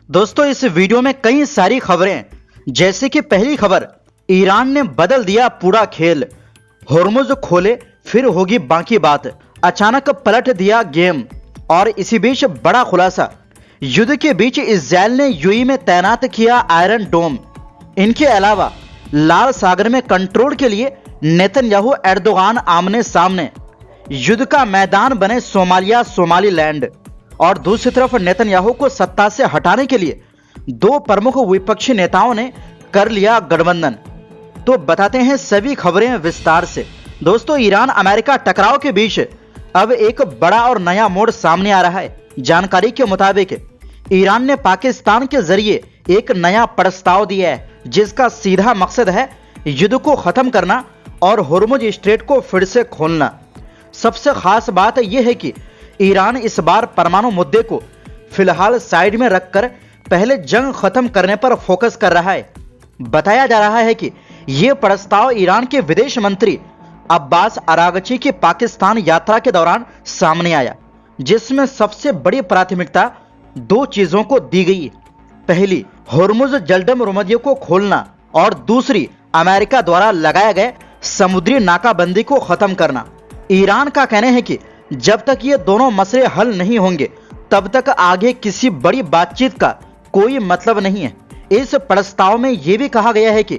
दोस्तों इस वीडियो में कई सारी खबरें, जैसे कि पहली खबर, ईरान ने बदल दिया पूरा खेल, होर्मुज खोले फिर होगी बाकी बात, अचानक पलट दिया गेम। और इसी बीच बड़ा खुलासा, युद्ध के बीच इजरायल ने यूएई में तैनात किया आयरन डोम। इनके अलावा लाल सागर में कंट्रोल के लिए नेतन्याहू एर्दोगान आमने सामने, युद्ध का मैदान बने सोमालिया सोमालीलैंड। और दूसरी तरफ नेतन्याहू को सत्ता से हटाने के लिए दो प्रमुख विपक्षी नेताओं ने कर लिया गठबंधन। तो बताते हैं सभी खबरें विस्तार से। दोस्तों ईरान अमेरिका टकराव के बीच अब एक बड़ा और नया मोड़ सामने आ रहा है। जानकारी के मुताबिक ईरान ने पाकिस्तान के जरिए एक नया प्रस्ताव दिया है, जिसका सीधा मकसद है युद्ध को खत्म करना और होर्मुज स्ट्रेट को फिर से खोलना। सबसे खास बात यह है कि ईरान इस बार परमाणु मुद्दे को फिलहाल साइड में रखकर पहले जंग खत्म करने पर फोकस कर रहा है। बताया जा रहा है कि यह प्रस्ताव ईरान के विदेश मंत्री अब्बास अरागची की पाकिस्तान यात्रा के दौरान सामने आया, जिसमें सबसे बड़ी प्राथमिकता दो चीजों को दी गई। पहली, होर्मुज जलडम रोमदियों को खोलना और दूसरी, अमेरिका द्वारा लगाए गए समुद्री नाकाबंदी को खत्म करना। ईरान का कहना है कि जब तक ये दोनों मसले हल नहीं होंगे तब तक आगे किसी बड़ी बातचीत का कोई मतलब नहीं है। इस प्रस्ताव में यह भी कहा गया है कि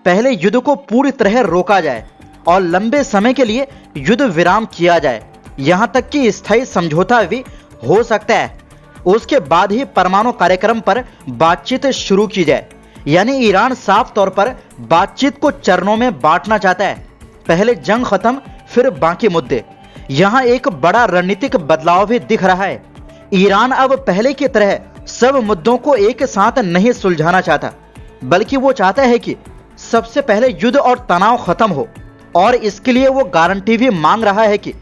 पहले युद्ध को पूरी तरह रोका जाए और लंबे समय के लिए युद्ध विराम किया जाए, यहां तक कि स्थायी समझौता भी हो सकता है। उसके बाद ही परमाणु कार्यक्रम पर बातचीत शुरू की जाए। यानी ईरान साफ तौर पर बातचीत को चरणों में बांटना चाहता है, पहले जंग खत्म फिर बाकी मुद्दे। यहां एक बड़ा रणनीतिक बदलाव भी दिख रहा है। ईरान अब पहले की तरह सब मुद्दों को एक साथ नहीं सुलझाना चाहता, बल्कि वो चाहता है कि सबसे पहले युद्ध और तनाव खत्म हो। और इसके लिए वो गारंटी भी मांग रहा है कि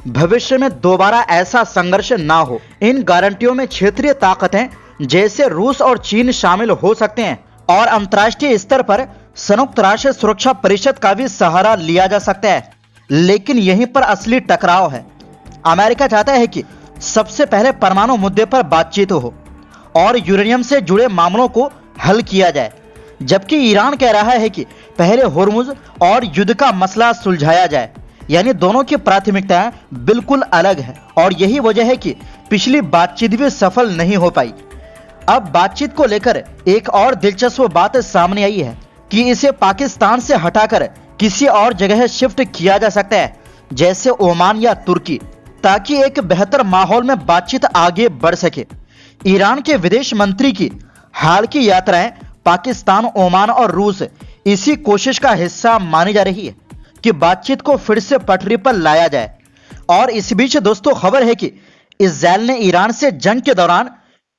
भविष्य में दोबारा ऐसा संघर्ष ना हो। इन गारंटियों में क्षेत्रीय ताकतें जैसे रूस और चीन शामिल हो सकते हैं और अंतर्राष्ट्रीय स्तर पर संयुक्त राष्ट्र सुरक्षा परिषद का भी सहारा लिया जा सकता है। लेकिन यहीं पर असली टकराव है। अमेरिका चाहता है कि सबसे पहले परमाणु मुद्दे पर बातचीत हो और यूरेनियम से जुड़े मामलों को हल किया जाए, जबकि ईरान कह रहा है कि पहले होर्मुज और युद्ध का मसला सुलझाया जाए। यानी दोनों की प्राथमिकताएं बिल्कुल अलग है और यही वजह है कि पिछली बातचीत भी सफल नहीं हो पाई। अब बातचीत को लेकर एक और दिलचस्प बात सामने आई है कि इसे पाकिस्तान से हटाकर किसी और जगह शिफ्ट किया जा सकता है, जैसे ओमान या तुर्की, ताकि एक बेहतर माहौल में बातचीत आगे बढ़ सके। ईरान के विदेश मंत्री की हाल की यात्राएं पाकिस्तान, ओमान और रूस इसी कोशिश का हिस्सा मानी जा रही है कि बातचीत को फिर से पटरी पर लाया जाए। और इस बीच दोस्तों खबर है कि इजरायल ने ईरान से जंग के दौरान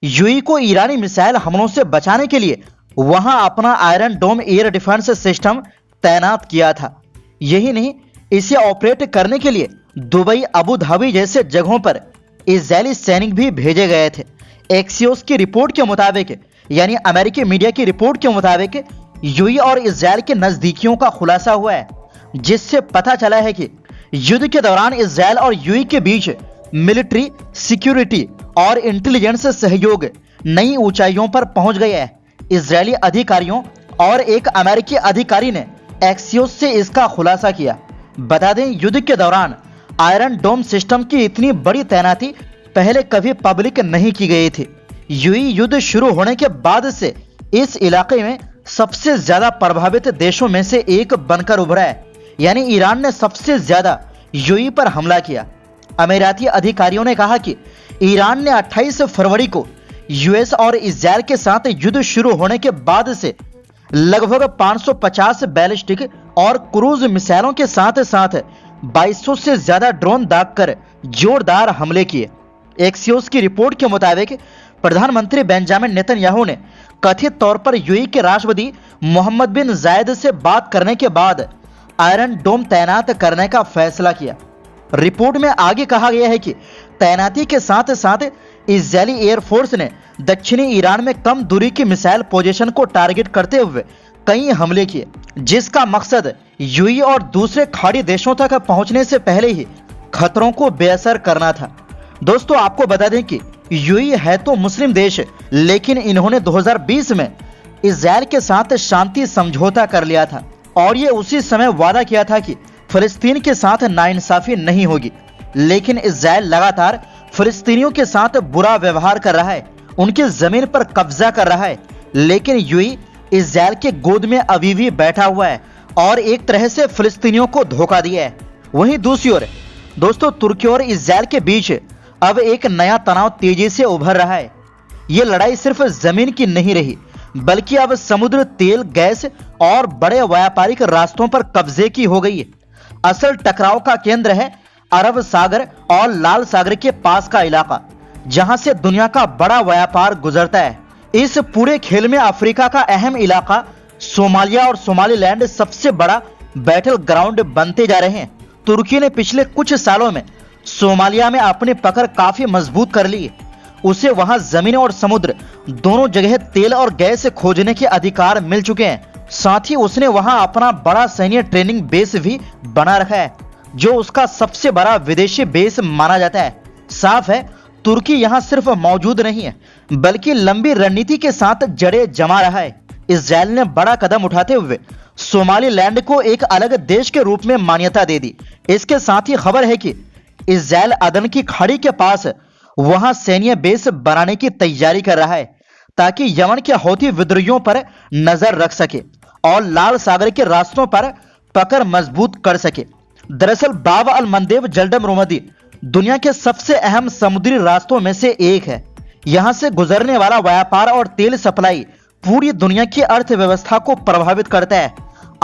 यूएई को ईरानी मिसाइल हमलों से बचाने के लिए वहां अपना आयरन डोम एयर डिफेंस सिस्टम तैनात किया था। यही नहीं, इसे ऑपरेट करने के लिए दुबई, अबू धाबी जैसे जगहों पर इजरायली सैनिक भी भेजे गए थे। एक्सियोस की रिपोर्ट के मुताबिक, यानी अमेरिकी मीडिया की रिपोर्ट के मुताबिक, यूएई और इजरायल के नजदीकियों का खुलासा हुआ है, जिससे पता चला है कि युद्ध के दौरान इजरायल और यूएई के बीच मिलिट्री, सिक्योरिटी और इंटेलिजेंस सहयोग नई ऊंचाइयों पर पहुंच गया है। इजरायली अधिकारियों और एक अमेरिकी अधिकारी ने एक्सियोस से इसका खुलासा किया। बता दें, युद्ध के दौरान आयरन डोम सिस्टम की इतनी बड़ी तैनाती पहले कभी पब्लिक नहीं की गई थी। यूएई युद्ध शुरू होने के बाद से इस इलाके में सबसे ज्यादा प्रभावित देशों में से एक बनकर उभरा है। यानी ईरान ने सबसे ज्यादा यूएई पर हमला किया। अमीराती अधिकारियों ने कहा कि ईरान ने 28 फरवरी को यूएस और इजरायल के साथ युद्ध शुरू होने के बाद से लगभग 550 बैलिस्टिक और क्रूज मिसाइलों के साथ साथ 2200 से ज्यादा ड्रोन दागकर जोरदार हमले किए। एक्सियोस की रिपोर्ट के मुताबिक प्रधानमंत्री बेंजामिन नेतन्याहू ने कथित तौर पर यूएई के राष्ट्रपति मोहम्मद बिन जायद से बात करने के बाद आयरन डोम तैनात करने का फैसला किया। रिपोर्ट में आगे कहा गया है कि तैनाती के साथ साथ इजरायली एयरफोर्स ने दक्षिणी ईरान में कम दूरी की मिसाइल पोजीशन को टारगेट करते हुए कई हमले किए, जिसका मकसद यूएई और दूसरे खाड़ी देशों तक पहुंचने से पहले ही खतरों को बेअसर करना था। दोस्तों आपको बता दें कि यूएई है तो मुस्लिम देश, लेकिन इन्होंने 2020 में इजराइल के साथ शांति समझौता कर लिया था और ये उसी समय वादा किया था कि फिलिस्तीन के साथ नाइंसाफी नहीं होगी। लेकिन इजराइल लगातार फिलिस्तीनियों के साथ बुरा व्यवहार कर रहा है, उनकी जमीन पर कब्जा कर रहा है। लेकिन यूएई इजराइल के गोद में अभी भी बैठा हुआ है और एक तरह से फिलिस्तीनियों को धोखा दिया है। वहीं दूसरी ओर दोस्तों, तुर्की और इजराइल के बीच अब एक नया तनाव तेजी से उभर रहा है। ये लड़ाई सिर्फ जमीन की नहीं रही, बल्कि अब समुद्र, तेल, गैस और बड़े व्यापारिक रास्तों पर कब्जे की हो गई है। असल टकराव का केंद्र है अरब सागर और लाल सागर के पास का इलाका, जहां से दुनिया का बड़ा व्यापार गुजरता है। इस पूरे खेल में अफ्रीका का अहम इलाका सोमालिया और सोमालीलैंड सबसे बड़ा बैटल ग्राउंड बनते जा रहे हैं। तुर्की ने पिछले कुछ सालों में सोमालिया में अपनी पकड़ काफी मजबूत कर ली। उसे वहां जमीन और समुद्र दोनों जगह तेल और गैस खोजने के अधिकार मिल चुके हैं। साथ ही उसने वहां अपना बड़ा सैन्य ट्रेनिंग बेस भी बना रखा है, जो उसका सबसे बड़ा विदेशी बेस माना जाता है। साफ है, तुर्की यहां सिर्फ मौजूद नहीं है, बल्कि लंबी रणनीति के साथ जड़ें जमा रहा है। इजराइल ने बड़ा कदम उठाते हुए सोमालीलैंड को एक अलग देश के रूप में मान्यता दे दी। इसके साथ ही खबर है कि इजराइल अदन की खाड़ी के पास वहां सैन्य बेस बनाने की तैयारी कर रहा है, ताकि यमन के हौथी विद्रोहियों पर नजर रख सके और लाल सागर के रास्तों पर पकड़ मजबूत कर सके। दरअसल बाब अल मंदेब जलडम रोमदी दुनिया के सबसे अहम समुद्री रास्तों में से एक है। यहां से गुजरने वाला व्यापार और तेल सप्लाई पूरी दुनिया की अर्थव्यवस्था को प्रभावित करता है।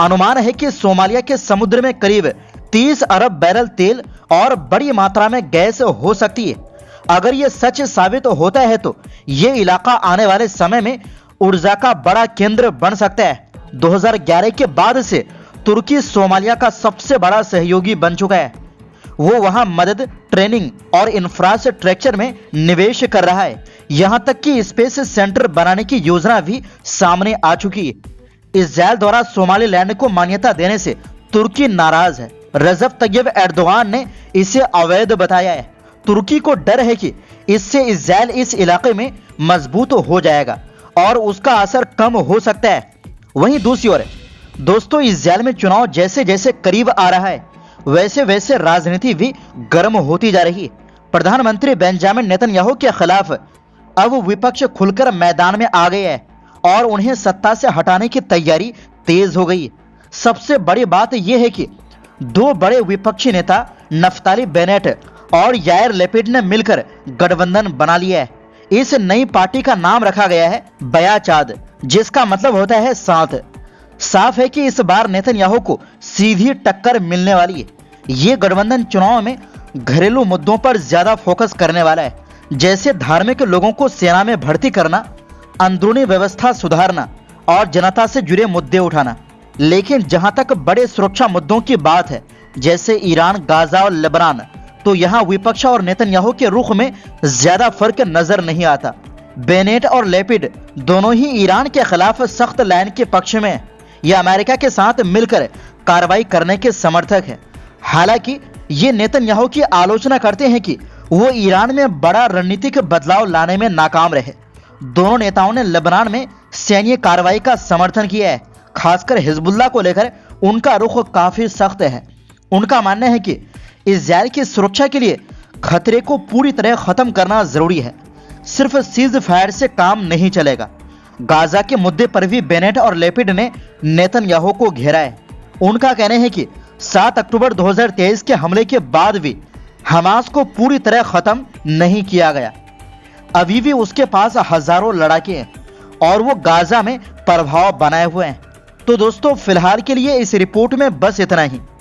अनुमान है कि सोमालिया के समुद्र में करीब 30 अरब बैरल तेल और बड़ी मात्रा में गैस हो सकती है। अगर यह सच साबित होता है तो यह इलाका आने वाले समय में ऊर्जा का बड़ा केंद्र बन सकता है। 2011 के बाद से तुर्की सोमालिया का सबसे बड़ा सहयोगी बन चुका है। वो वहां मदद, ट्रेनिंग और इंफ्रास्ट्रक्चर में निवेश कर रहा है। यहां तक कि स्पेस सेंटर बनाने की योजना भी सामने आ चुकी है। इजराइल द्वारा सोमालीलैंड को मान्यता देने से तुर्की नाराज है। रजब तैयब एर्दोगान ने इसे अवैध बताया है। तुर्की को डर है कि इससे इजराइल इस इलाके में मजबूत हो जाएगा और उसका असर कम हो सकता है। वहीं दूसरी ओर दोस्तों, इजराइल में चुनाव जैसे जैसे करीब आ रहा है, वैसे वैसे राजनीति भी गर्म होती जा रही है। प्रधानमंत्री बेंजामिन नेतन्याहू के खिलाफ अब विपक्ष खुलकर मैदान में आ गया है और उन्हें सत्ता से हटाने की तैयारी तेज हो गई है। सबसे बड़ी बात यह है कि दो बड़े विपक्षी नेता नफ्ताली बेनेट और यायर लेपिड ने मिलकर गठबंधन बना लिया है। इस नई पार्टी का नाम रखा गया है बयाचाद, जिसका मतलब होता है साथ। साफ है कि इस बार नेतन्याहू को सीधी टक्कर मिलने वाली है। ये गठबंधन चुनाव में घरेलू मुद्दों पर ज्यादा फोकस करने वाला है, जैसे धार्मिक लोगों को सेना में भर्ती करना, अंदरूनी व्यवस्था सुधारना और जनता से जुड़े मुद्दे उठाना। लेकिन जहां तक बड़े सुरक्षा मुद्दों की बात है, जैसे ईरान, गाजा और लेबनान, तो यहां विपक्ष और नेतन्याहू के रुख में ज्यादा फर्क नजर नहीं आता। बेनेट और लेपिड दोनों ही ईरान के खिलाफ सख्त लाइन के पक्ष में है। यह अमेरिका के साथ मिलकर कार्रवाई करने के समर्थक है। हालांकि ये नेतन्याहू की आलोचना करते हैं कि वो ईरान में बड़ा रणनीतिक बदलाव लाने में नाकाम रहे। दोनों नेताओं ने लेबनान में सैन्य कार्रवाई का समर्थन किया है। खासकर हिजबुल्लाह को लेकर उनका रुख काफी सख्त है। उनका मानना है कि इजराइल की सुरक्षा के लिए खतरे को पूरी तरह खत्म करना जरूरी है। सिर्फ सीज फायर से काम नहीं चलेगा। गाजा के मुद्दे पर भी बेनेट और लेपिड ने नेतन्याहू को घेरा है। उनका कहना है कि 7 अक्टूबर 2023 के हमले के बाद भी हमास को पूरी तरह खत्म नहीं किया गया। अभी भी उसके पास हजारों लड़ाके हैं और वो गाजा में प्रभाव बनाए हुए हैं। तो दोस्तों, फिलहाल के लिए इस रिपोर्ट में बस इतना ही।